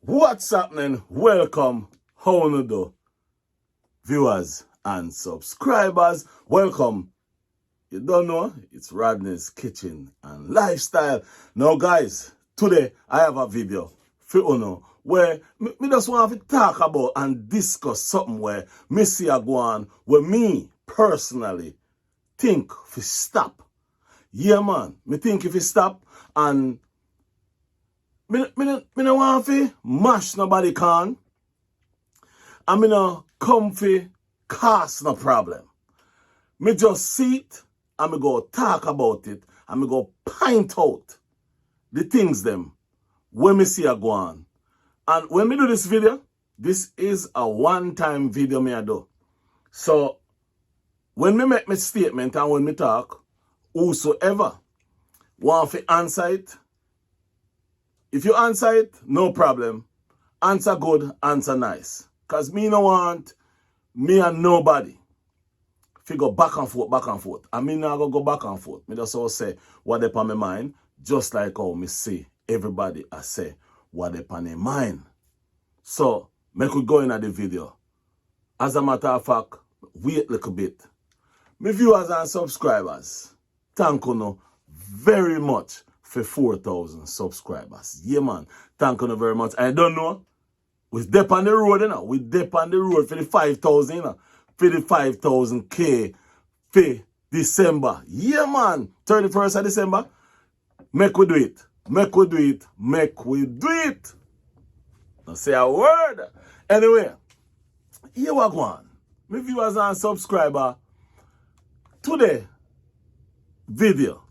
What's happening? Welcome, how you do? Viewers and subscribers, welcome. You don't know, it's Rodney's Kitchen and Lifestyle. Now guys, today I have a video for you where me just want to talk about and discuss something where me see a go on where me personally think if stop. Yeah man, me think if stop and me no want to mash nobody can. And me no comfy cause no problem. Me just see it and me go talk about it and me go point out the things them when me see a go on. And when me do this video, this is a one-time video me I do. So when me make my statement and when me talk, whosoever want to answer it, if you answer it, no problem. Answer good, answer nice. Because me no want me and nobody figure back and forth, back and forth. And me not go back and forth. Me just all say what they on my mind, just like how me see everybody I say what they on their mind. So, me could go into the video. As a matter of fact, wait a little bit. My viewers and subscribers, thank you very much for 4,000 subscribers. Yeah, man. Thank you very much. I don't know. We dip on the road, you know. We dip on the road for the 5,000, you know. For the 5,000K for December. Yeah, man. 31st of December. Make we do it. Make we do it. Make we do it. Now say a word. Anyway, here we go on. My viewers and subscribers, today video,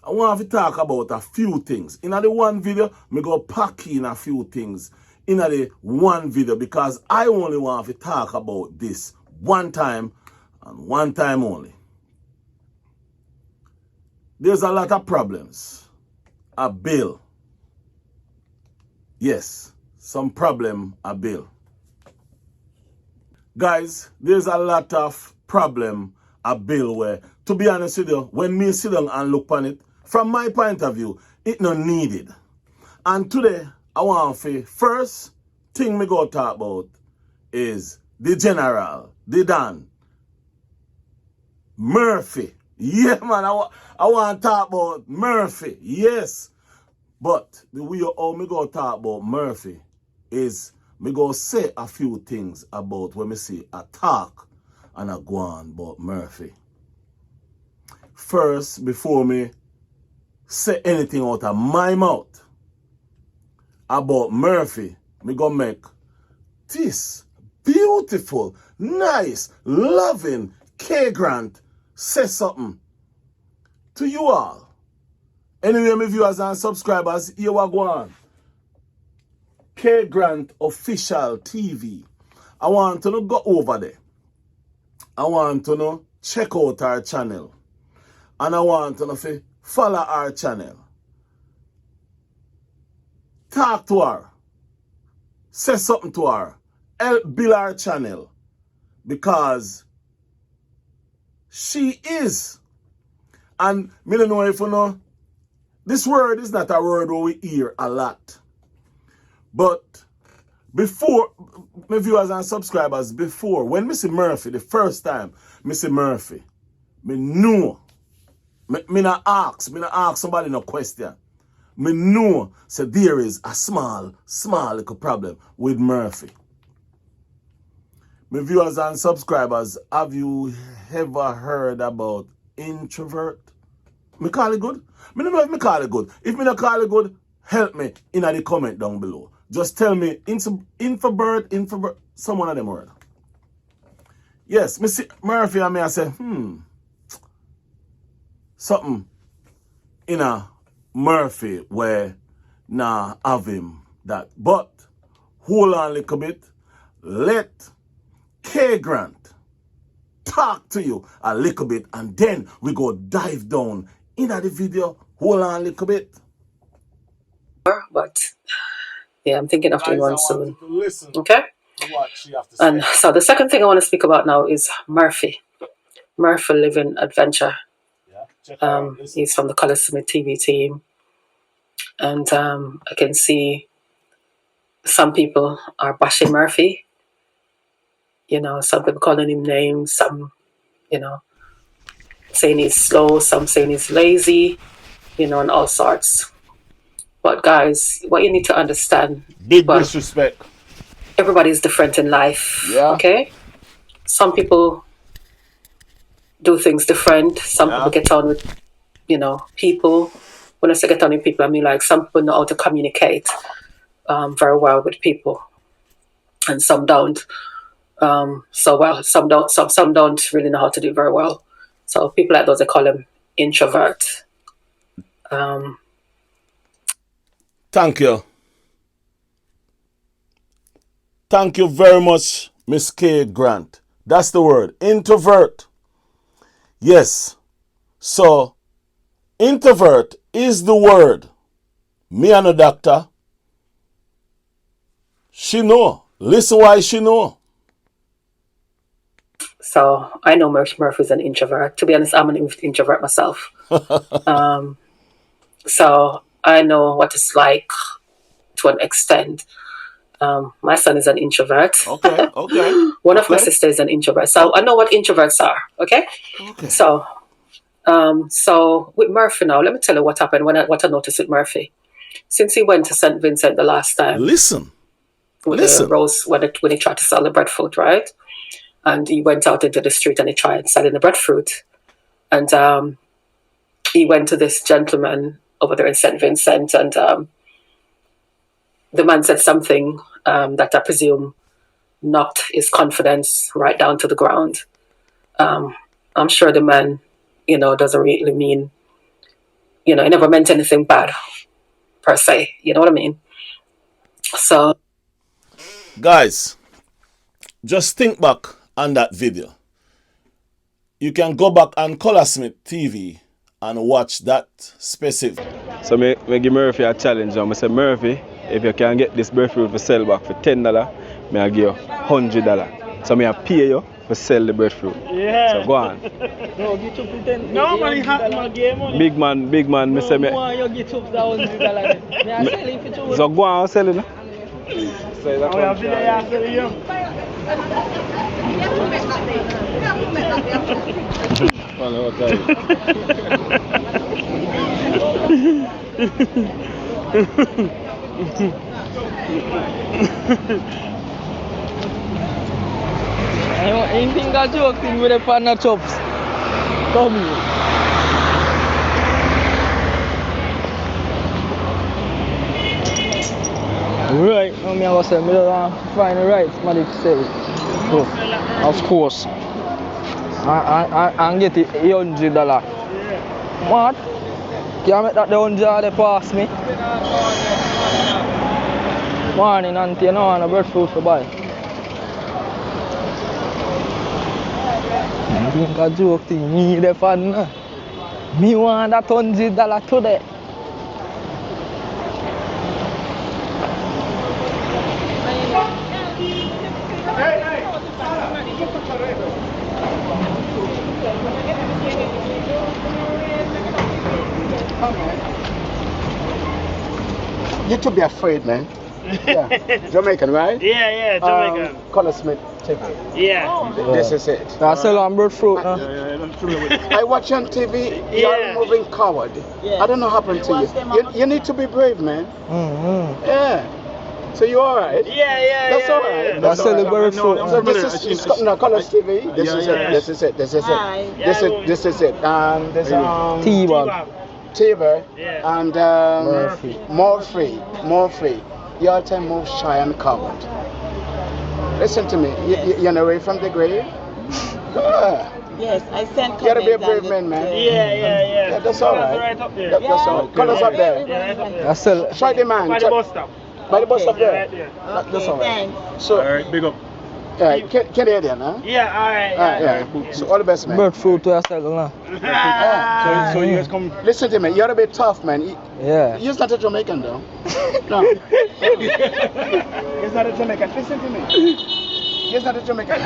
I want to talk about a few things. In the one video, me go pack in a few things in the one video because I only want to talk about this one time and one time only. There's a lot of problems. A bill. Yes, some problem a bill. Guys, there's a lot of problem a bill where, to be honest with you, when me sit down and look on it, from my point of view, it not needed. And today, I want to first thing me go talk about is the general, the Don, Murphy. Yeah, man, I want to talk about Murphy. Yes. But the way how me go talk about Murphy is me go say a few things about when me see a talk and a go on about Murphy. First, before me say anything out of my mouth about Murphy, me go make this beautiful, nice, loving K Grant say something to you all. Anyway, my viewers and subscribers, here we go on. K Grant Official TV. I want to go over there. I want to check out our channel. And I want to follow our channel. Talk to her. Say something to her. Help build our channel. Because she is. And me don't know if you know, this word is not a word where we hear a lot. But before, my viewers and subscribers, before, when me see Murphy, the first time me see Murphy, me know, me not ask somebody no question. Me know, so there is a small little problem with Murphy. My viewers and subscribers, have you ever heard about introvert? Me call it good? Me don't know if me call it good. If me not call it good, help me in the comment down below. Just tell me, infobird, some one of them word. Yes, me see Murphy and me I say, something in a Murphy where nah have him that. But hold on a little bit. Let K Grant talk to you a little bit and then we go dive down in the video. Hold on a little bit. But yeah, I'm thinking of doing one soon. Okay? And so the second thing I want to speak about now is Murphy. Murphy Living Adventure. He's from the Color Smith TV team. And I can see some people are bashing Murphy. You know, some people calling him names, some, you know, saying he's slow, some saying he's lazy, you know, and all sorts. But guys, what you need to understand, Big disrespect. Everybody's different in life. Yeah. Okay? Some people do things different. Some people get on with, you know, people. When I say get on with people, I mean like some people know how to communicate very well with people, and some don't. So well, some don't. Some don't really know how to do it very well. So people like those, they call them introvert. Thank you. Thank you very much, Miss K. Grant. That's the word, introvert. Yes. So, introvert is the word. Me and the doctor. She know. Listen why she know. So I know Murphy's an introvert. To be honest, I'm an introvert myself. So I know what it's like to an extent. My son is an introvert. Okay. One of my sisters is an introvert. So I know what introverts are. Okay. So with Murphy now, let me tell you what happened what I noticed with Murphy. Since he went to St. Vincent the last time. Listen. The rose when he tried to sell the breadfruit, right? And he went out into the street and he tried selling the breadfruit. And he went to this gentleman over there in St. Vincent, and the man said something that I presume knocked his confidence right down to the ground. I'm sure the man, you know, doesn't really mean, you know, he never meant anything bad per se. You know what I mean? So, guys, just think back on that video. You can go back on Colorsmith TV and watch that specific. So me give Murphy a challenge. I say, Murphy, if you can get this breadfruit for sell back for $10, me I give you $100. So me I pay you for sell the breadfruit. Yeah. So go on. No, get up to 10. No, man, you have my game money. Big man, me say me. No, you get up to $100. Me I sell it for 2. So go on, sell it. Say that. I sell you. Anything got joke thing with a partner chops. Come here. Right, now me I was saying, I find the right money to sell it. So, of course. I get it $100. Yeah. What? Can you make that the $100 they pass me? Morning, auntie, you know, and a breadfruit to buy. I think a joke thing, me the fan. Me want that $100 today. You to be afraid, man. Yeah. Jamaican, right? Yeah, Jamaican. Colorsmith TV. Yeah. This is it. I sell on breadfruit. I watch on TV, you're moving coward. Yeah. I don't know what happened to you. You need to be brave, man. Mm-hmm. Yeah. So you alright? Yeah. That's alright. That's selling breadfruit. So this is Colors TV. This is it. This is it. This is it. This is it. And there's T-Bag. Tabor Yeah. and Murphy. Murphy. You all time move shy and coward. Listen to me. You're away from the grave. Yes, I sent You gotta be a brave man, man. Yeah. That's alright. Right up there. That's all. Colors up there. Yeah, right up there. I sell. Try the man. By the bus stop. By the bus up Yeah, there. right there. That's all right. Thanks. So, Alright, big up. Canadian, huh? Yeah, alright. Yeah. So all the best, man. Breadfruit to sell now. So you guys come. Listen to me. You're a bit tough, man. Yeah. You're not a Jamaican, though. No. He's not a Jamaican. Listen to me. He's not a Jamaican.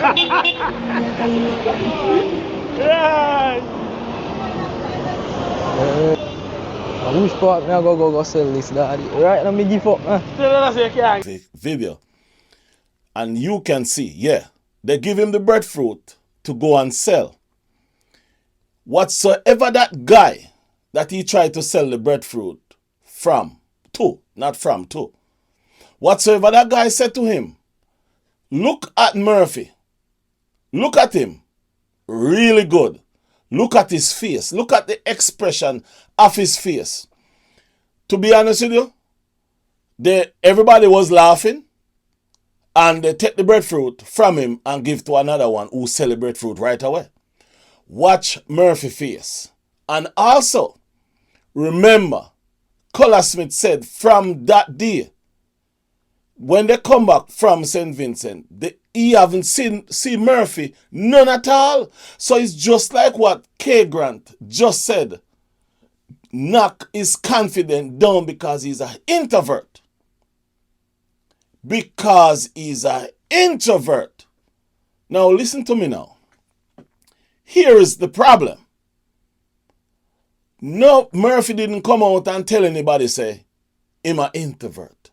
Which part me I go sell this, daddy? Right now me give up, man. Video. And you can see, yeah, they give him the breadfruit to go and sell. Whatsoever that guy that he tried to sell the breadfruit from, to, not from, to. Whatsoever that guy said to him, look at Murphy. Look at him. Really good. Look at his face. Look at the expression of his face. To be honest with you, everybody was laughing. And they take the breadfruit from him and give to another one who sell the breadfruit right away. Watch Murphy face. And also, remember, Collar Smith said from that day, when they come back from St. Vincent, he haven't seen Murphy, none at all. So it's just like what K. Grant just said. Knock is confident down because he's an introvert. Because he's an introvert. Now listen to me now. Here is the problem. No, Murphy didn't come out and tell anybody say, I'm an introvert.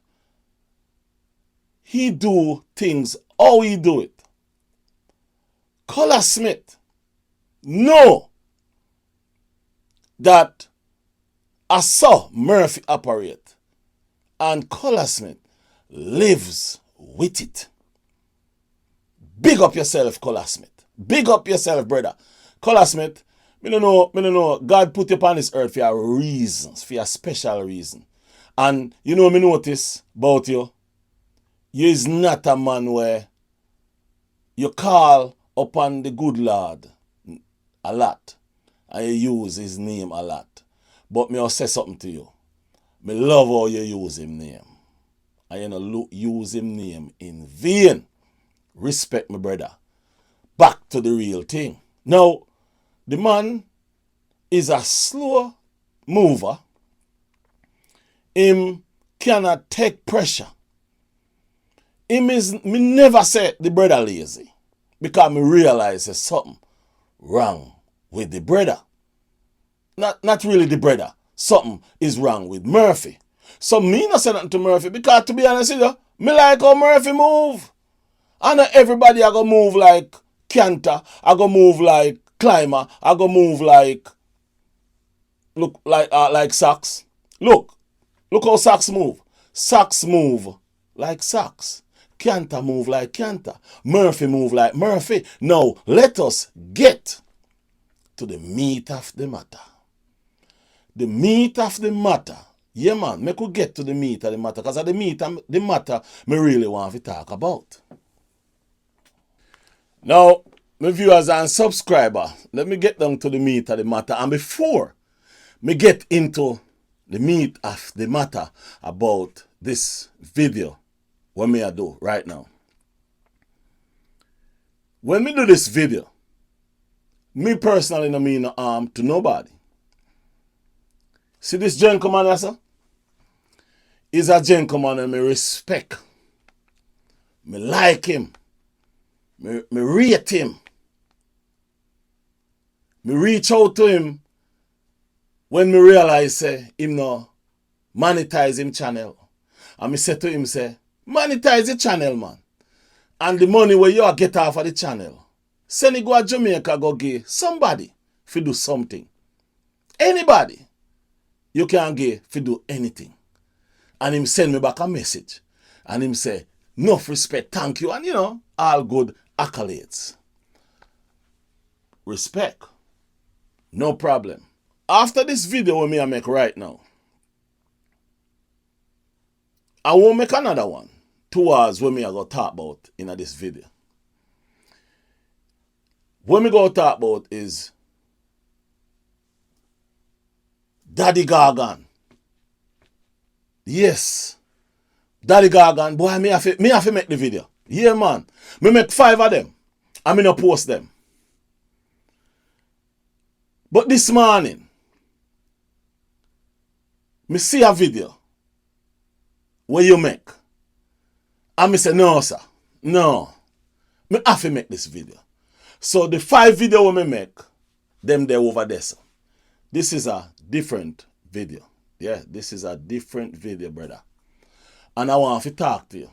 He do things how he do it. Collar Smith know that I saw Murphy operate. And Collar Smith lives with it. Big up yourself, Collar Smith. Big up yourself, brother. Collar Smith, me don't know. God put you upon this earth for a reasons, for a special reason. And you know me notice about you. You is not a man where you call upon the good Lord a lot. And you use his name a lot. But me will say something to you. Me love how you use his name. And you know use him name in vain. Respect my brother. Back to the real thing. Now, the man is a slow mover. Him cannot take pressure. Me never say the brother lazy. Because me realize there's something wrong with the brother. Not really the brother. Something is wrong with Murphy. So me not say nothing to Murphy because to be honest with you, me like how Murphy move. And not everybody I go move like Canter, I go move like Climber, I go move like Sax. Look how Sax move. Sax move like Sax. Canter move like Canter. Murphy move like Murphy. Now let us get to the meat of the matter. The meat of the matter. Yeah, man, me could get to the meat of the matter because of the meat of the matter me really want to talk about. Now, my viewers and subscribers, let me get down to the meat of the matter. And before me get into the meat of the matter about this video, what me I do right now. When me do this video, me personally no mean no harm to nobody. See this gentleman here, sir? He's a gentleman and me respect. Me like him. Me rate him. Me reach out to him when me realize him no monetize him channel. And me say to him, monetize the channel, man. And the money where you get off of the channel, send it go to Jamaica, go give somebody if you do something. Anybody you can give if you do anything. And him send me back a message. And him say, enough respect, thank you. And you know, all good accolades. Respect. No problem. After this video with me I make right now, I won't make another one towards what me I go talk about in this video. What me go talk about is Daddy Gargan. Yes. Daddy Gargan. Boy, me have to make the video. Yeah, man. Me make 5 of them. And me no post them. But this morning, me see a video where you make. And me say, no, sir. No. Me have to make this video. So the 5 video we me make, them there over there, sir. This is a different video. Yeah, this is a different video, brother. And I want to talk to you.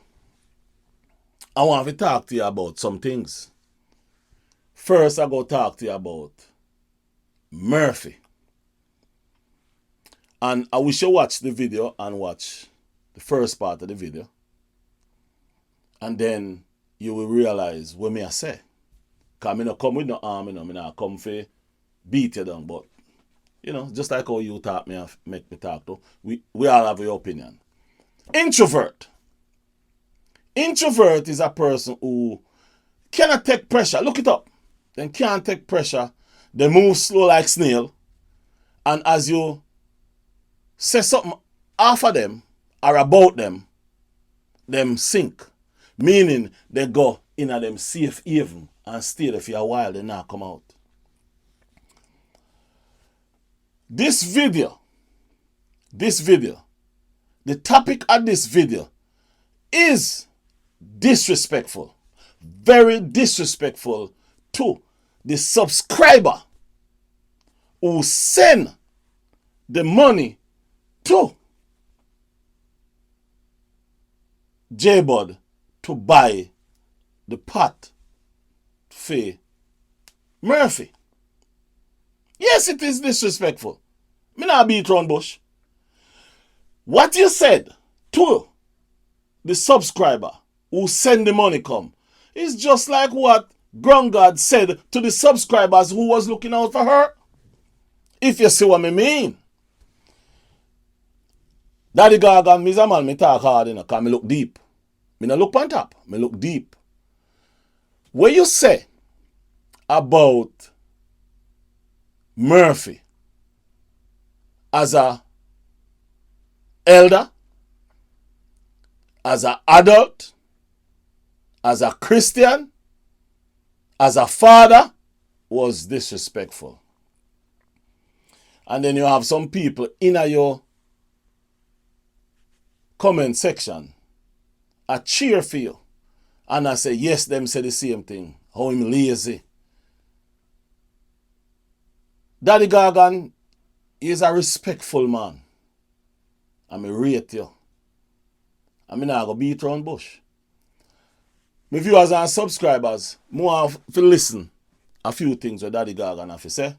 I want to talk to you about some things. First, I go talk to you about Murphy. And I wish you watch the video and watch the first part of the video. And then you will realize what me I say. Because I don't come with no arm, I don't come for beat you down. But, you know, just like how you talk me and make me talk to, we all have your opinion. Introvert. Introvert is a person who cannot take pressure. Look it up. They can't take pressure. They move slow like snail. And as you say something off of them or about them sink. Meaning they go in a them safe haven and stay there for a while, they now come out. This video, the topic of this video is disrespectful. Very disrespectful to the subscriber who send the money to J-Bud to buy the pot for Murphy. Yes, it is disrespectful. Me not beat round bush. What you said to the subscriber who send the money come is just like what Grungard said to the subscribers who was looking out for her. If you see what I mean. Daddy Gargan, me a man, me talk hard, you know, because me look deep. Me not look on top, me look deep. What you say about Murphy as a elder, as an adult, as a Christian, as a father, was disrespectful. And then you have some people in your comment section I cheer for you. And I say, yes, them say the same thing. How him lazy. Daddy Gargan is a respectful man. I rate you. I not go beat round bush. My viewers and subscribers, more have to listen a few things what Daddy Gargan have to say.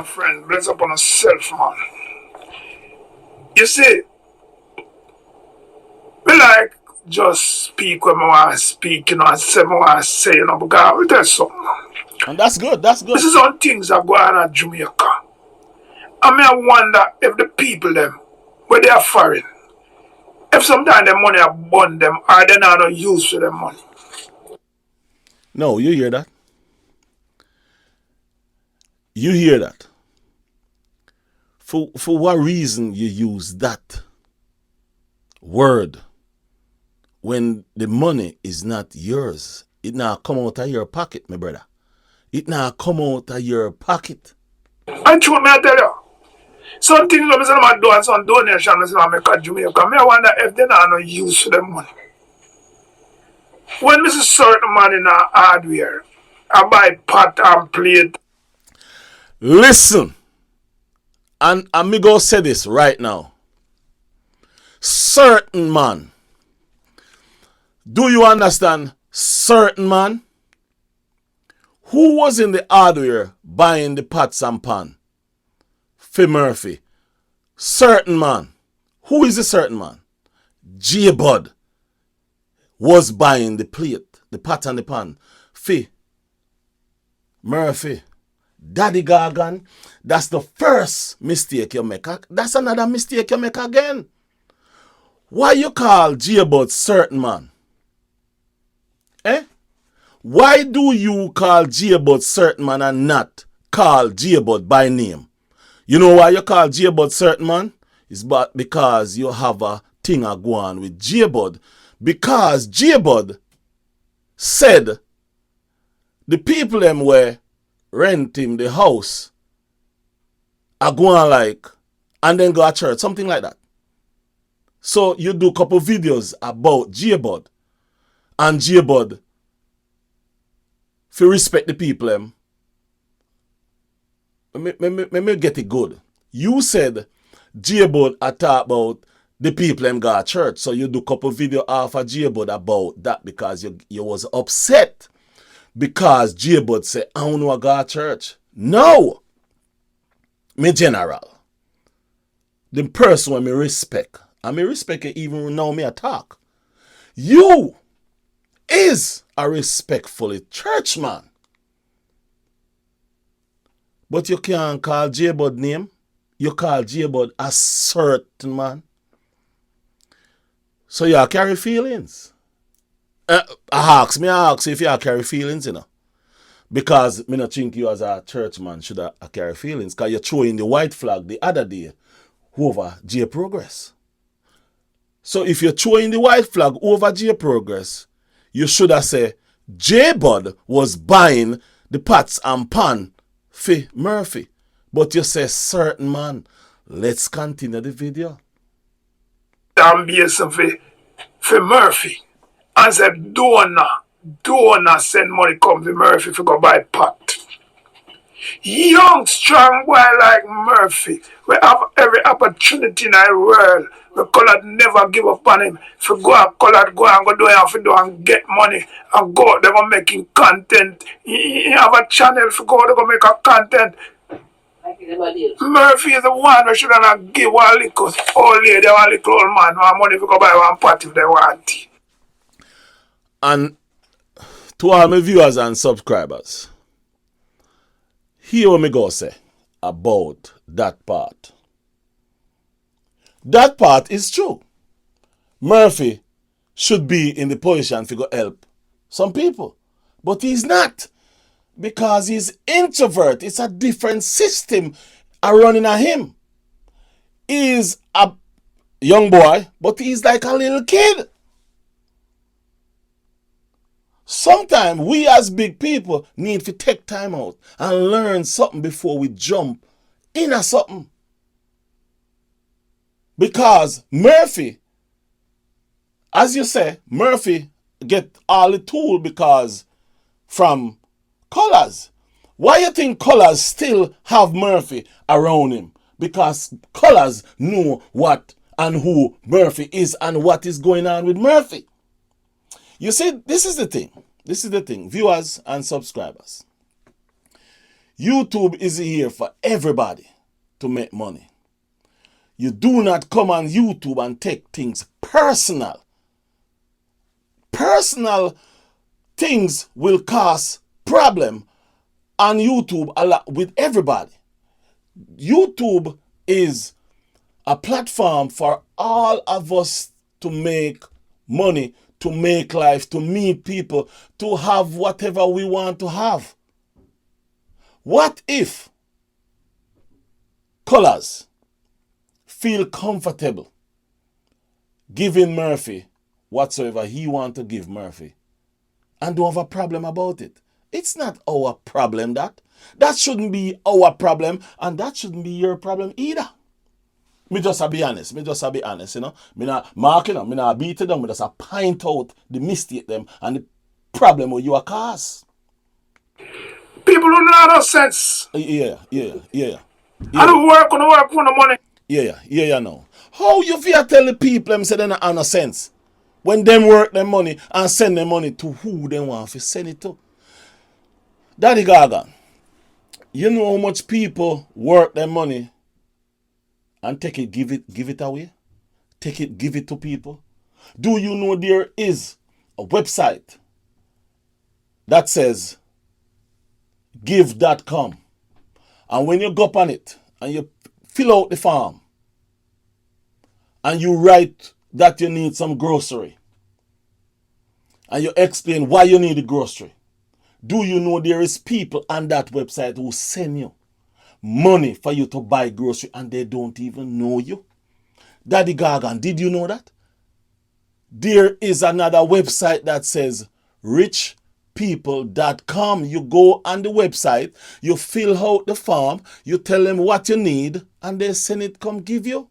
Friend, bless upon yourself, man. You see, me like just speak when I want to speak, you know, and say what I want to say, you know, because I will tell you something. And that's good, that's good. This is on things that go on in Jamaica. I mean, I wonder if the people them, where they are foreign, if sometimes the money are burn them, or they not no use for the money. No, you hear that? You hear that? For what reason you use that word when the money is not yours? It now come out of your pocket, my brother. It now come out of your pocket. And true, me I tell you, some things that I do and some donation I make at Jamaica, me I wonder if they not no use for the money. When Mrs. certain man in a hardware, I buy pot and plate. Listen, and me go say this right now. Certain man. Do you understand? Certain man. Who was in the hardware buying the pots and pan? For Murphy. Certain man. Who is the certain man? J-Bud was buying the plate, the pot and the pan. For Murphy. Daddy Gargan, that's the first mistake you make. That's another mistake you make again. Why you call J-Bud certain man? Eh? Why do you call J-Bud certain man and not call J-Bud by name? You know why you call J-Bud certain man? It's because you have a thing a go on with J-Bud. Because J-Bud said the people them were rent him the house, I go on like, and then go to church, something like that. So you do a couple videos about J-Bud, and J-Bud If you respect the people, let me get it good. You said J-Bud talk about the people them got church. So you do couple video off of J-Bud about that because you was upset because J-Bud said, I don't know a God church. No. Me general. The person when me respect. And me respect it even now me attack. You is a respectful churchman. But you can't call J-Bud name. You call J-Bud a certain man. So you carry feelings. I ask if you carry feelings, you know. Because me not think you as a churchman should carry feelings. Because you throw in the white flag the other day over J Progress. So if you throw in the white flag over J Progress, you should have said J-Bud was buying the pots and pan for Murphy. But you say certain man. Let's continue the video. I'm basing for Murphy. And said donor send money come to Murphy to go buy pot. Young, strong boy like Murphy, we have every opportunity in our world. We colored never give up on him. If you go and colored, go and go do it, if you do and get money and go out there go making content. You have a channel if you go out there go make a content. Murphy is the one who should not give one little old lady or one little old man one money if you go buy one pot if they want. And to all my viewers and subscribers, hear what me go say about that part. That part is true. Murphy should be in the position to go help some people. But he's not. Because he's introvert. It's a different system running at him. He's a young boy, but he's like a little kid. Sometimes we as big people need to take time out and learn something before we jump into something. Because Murphy, as you say, Murphy get all the tool because from Colors. Why you think Colors still have Murphy around him? Because Colors know what and who Murphy is and what is going on with Murphy. You see, this is the thing. This is the thing. Viewers and subscribers. YouTube is here for everybody to make money. You do not come on YouTube and take things personal. Personal things will cause problem on YouTube a lot with everybody. YouTube is a platform for all of us to make money, to make life, to meet people, to have whatever we want to have. What if Colors feel comfortable giving Murphy whatsoever he want to give Murphy and don't have a problem about it? It's not our problem that. That shouldn't be our problem and that shouldn't be your problem either. Me just be honest. You know. Me not marking them. Me not beat them. Me just point out the mistake them and the problem with your cause. People don't know no sense. Yeah. I don't work on the money. Yeah, no. How you feel tell the people them say they not have no sense? When them work them money and send them money to who they want to send it to? Daddy Gargan, you know how much people work their money and take it, give it away? Take it, give it to people? Do you know there is a website that says give.com, and when you go up on it and you fill out the form and you write that you need some grocery and you explain why you need the grocery, do you know there is people on that website who send you money for you to buy grocery and they don't even know you? Daddy Gargan, did you know that? There is another website that says richpeople.com. You go on the website, you fill out the form, you tell them what you need, and they send it come give you.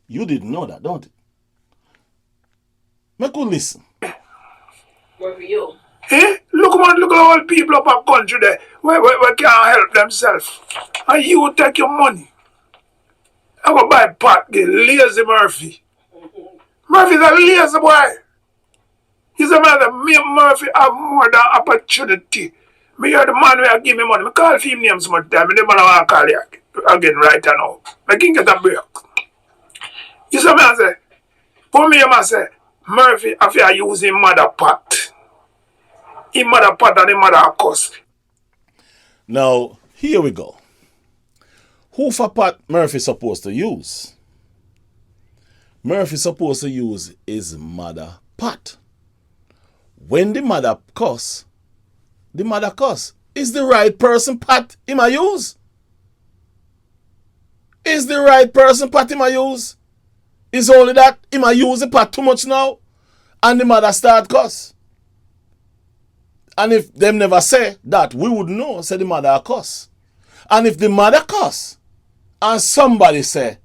You didn't know that, don't you? Make you listen. What for you? Eh? Look look at all people up a country there where can't help themselves. And you take your money. I go buy pot, get lazy Murphy. Murphy's a lazy boy. He's a man that me and Murphy have more than opportunity. Me hear the man where give me money. I call him name so much time. I never want to call you again right now. I can get a break. You see me I say, for me I say, Murphy, I feel use him mother pot. Him mother pot and him mother cuss. Now, here we go. Who for pot Murphy supposed to use? Murphy supposed to use his mother pot. When the mother cuss, is the right person pot him a use? Is the right person pot him a use? Is only that him a use the pot too much now and the mother start cuss. And if them never say that, we would know, say the mother a cuss. And if the mother cuss and somebody say,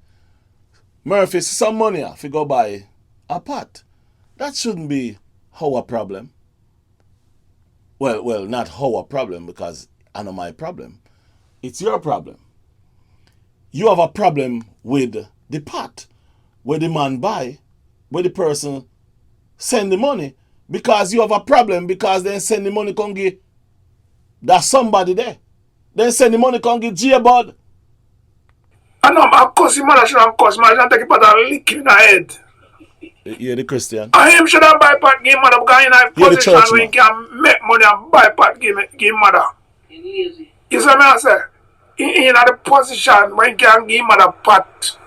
Murphy, some money if you go buy a pot, that shouldn't be our problem. Well, not our problem because I know my problem. It's your problem. You have a problem with the pot where the man buy, where the person send the money, because you have a problem because then send the money can give that somebody there. Then send the money can give J-Bud. I know, I'm cussing mother should have cussed. Man, I take it pot and lick in the head. You're the Christian. I him should have buy pot give mother because in a position where he can make money and buy pot give mother. You see what I say? In the position where he can give mother pot.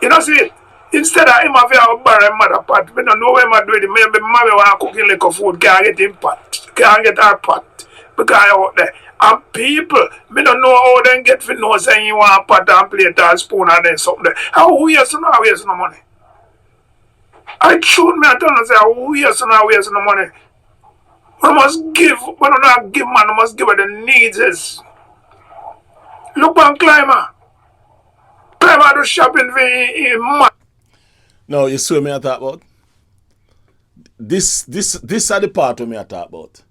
You know see it? Instead of him having a buy mother pot, we don't know where I'm doing it. Maybe mommy want to cook liquor food, can't get him pot. Can't get her pot. Because out there. And people, me don't know how they get for know saying you want a pot and plate and spoon and then something there. How waste no money? I shoot me and tell them say how waste no money. We must give, we don't not give man, we must give what the needs is. Look on Climber. Climber do shopping for him man. No, you see what me I talk about? This are the part of me I talk about.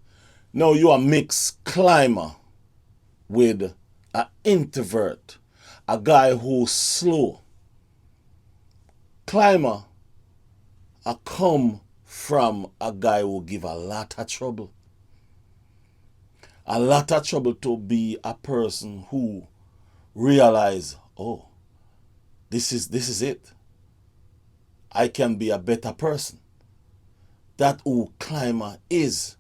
Now you are mix Climber with an introvert, a guy who's slow. Climber I come from a guy who give a lot of trouble. A lot of trouble to be a person who realize, oh, this is it. I can be a better person. That who Climber is.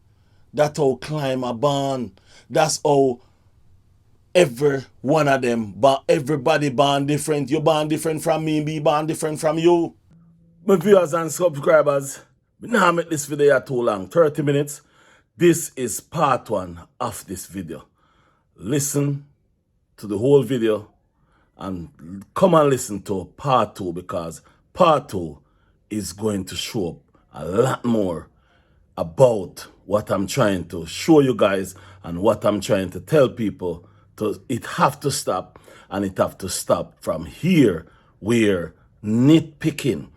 That's how Climber born. That's how every one of them, everybody born different. You born different from me, be born different from you. My viewers and subscribers, we now make this video too long, 30 minutes. This is part 1 of this video. Listen to the whole video and come and listen to part 2 because part 2 is going to show up a lot more about what I'm trying to show you guys and what I'm trying to tell people. It have to stop, and it have to stop from here where nitpicking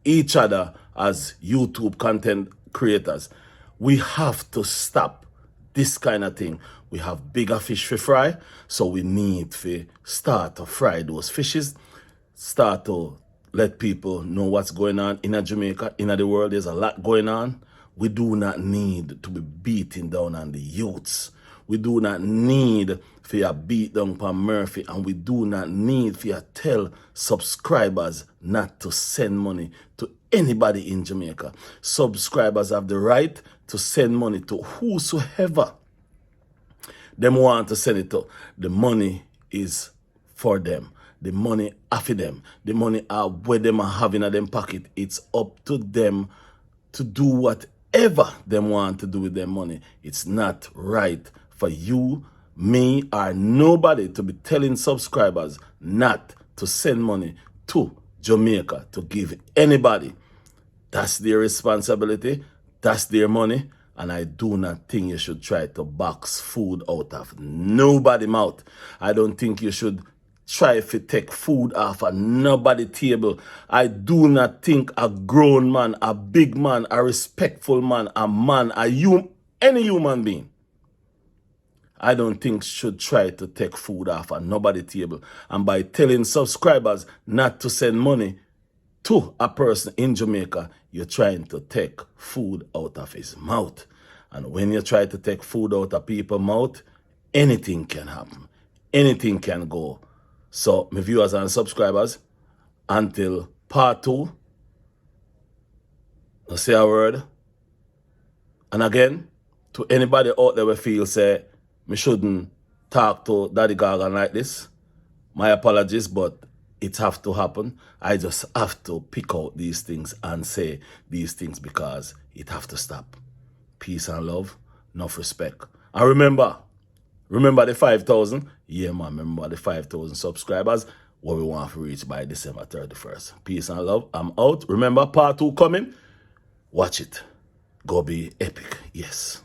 each other as YouTube content creators. We have to stop this kind of thing. We have bigger fish to fry, so we need to start to fry those fishes, start to let people know what's going on in Jamaica, in the world. There's a lot going on. We do not need to be beating down on the youths. We do not need for you beat down on Murphy, and we do not need for you tell subscribers not to send money to anybody in Jamaica. Subscribers have the right to send money to whosoever them want to send it to. The money is for them. The money after them. The money are where them are having in them pocket. It's up to them to do whatever they want to do with their money. It's not right for you, me, or nobody to be telling subscribers not to send money to Jamaica to give anybody. That's their responsibility. That's their money. And I do not think you should try to box food out of nobody's mouth. I don't think you should try to take food off of nobody table. I do not think a grown man, a big man, a respectful man, any human being, I don't think should try to take food off of nobody table. And by telling subscribers not to send money to a person in Jamaica, you're trying to take food out of his mouth. And when you try to take food out of people's mouth, anything can happen. Anything can go. So, my viewers and subscribers, until part 2, I'll say a word. And again, to anybody out there who feel say, me shouldn't talk to Daddy Gargan like this, my apologies, but it have to happen. I just have to pick out these things and say these things because it have to stop. Peace and love, enough respect. And remember the 5,000? Yeah, man, remember the 5,000 subscribers, what we want to reach by December 31st. Peace and love. I'm out. Remember, part 2 coming. Watch it. Go be epic. Yes.